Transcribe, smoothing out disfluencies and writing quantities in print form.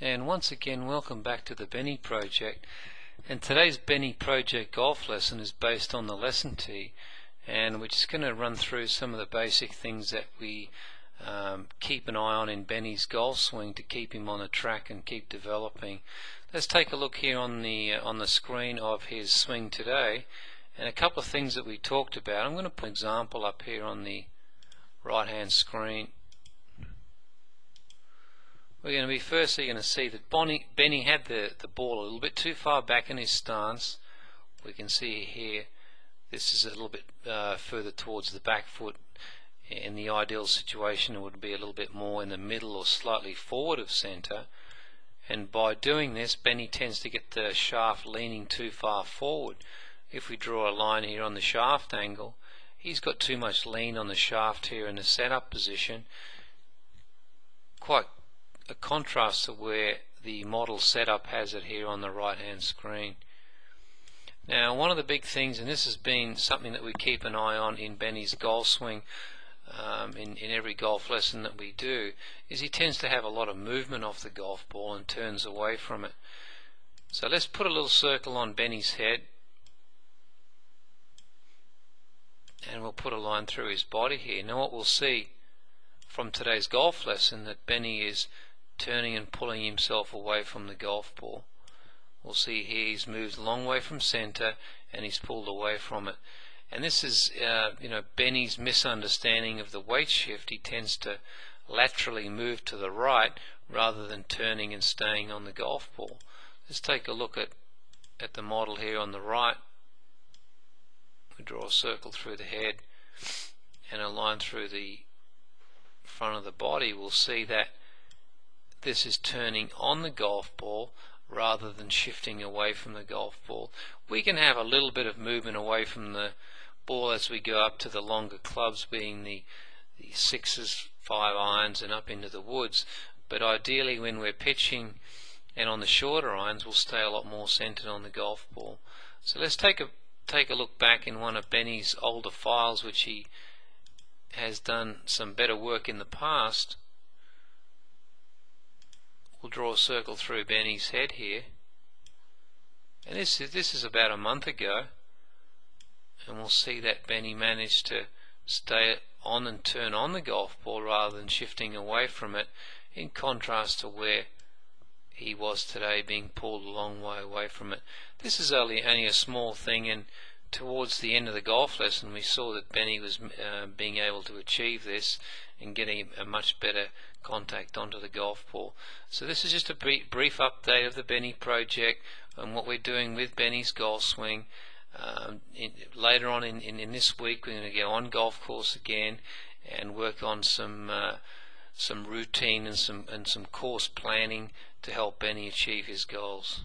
And once again, welcome back to the Benny Project. And today's Benny Project golf lesson is based on the lesson tee, and we're just going to run through some of the basic things that we keep an eye on in Benny's golf swing to keep him on the track and keep developing. Let's take a look here on the screen of his swing today, and a couple of things that we talked about. I'm going to put an example up here on the right hand screen. We're going to be firstly going to see that Benny had the ball a little bit too far back in his stance. We can see here this is a little bit further towards the back foot. In the ideal situation, it would be a little bit more in the middle or slightly forward of center. And by doing this, Benny tends to get the shaft leaning too far forward. If we draw a line here on the shaft angle, he's got too much lean on the shaft here in the setup position. Quite a contrast to where the model setup has it here on the right hand screen. Now, one of the big things, and this has been something that we keep an eye on in Benny's golf swing in every golf lesson that we do, is he tends to have a lot of movement off the golf ball and turns away from it. So let's put a little circle on Benny's head, and we'll put a line through his body here. Now what we'll see from today's golf lesson, that Benny is turning and pulling himself away from the golf ball. We'll see here he's moved a long way from center and he's pulled away from it. And this is Benny's misunderstanding of the weight shift. He tends to laterally move to the right rather than turning and staying on the golf ball. Let's take a look at the model here on the right. We draw a circle through the head and a line through the front of the body. We'll see that this is turning on the golf ball rather than shifting away from the golf ball. We can have a little bit of movement away from the ball as we go up to the longer clubs, being the sixes, 5 irons, and up into the woods. But ideally, when we're pitching and on the shorter irons, we'll stay a lot more centered on the golf ball. So let's take a look back in one of Benny's older files, which he has done some better work in the past. We'll draw a circle through Benny's head here, and this is about a month ago, and we'll see that Benny managed to stay on and turn on the golf ball rather than shifting away from it, in contrast to where he was today, being pulled a long way away from it. This is only a small thing, and towards the end of the golf lesson we saw that Benny was being able to achieve this and getting a much better contact onto the golf ball. So this is just a brief update of the Benny Project and what we're doing with Benny's golf swing. Later on in this week, we're going to go on golf course again and work on some routine and some course planning to help Benny achieve his goals.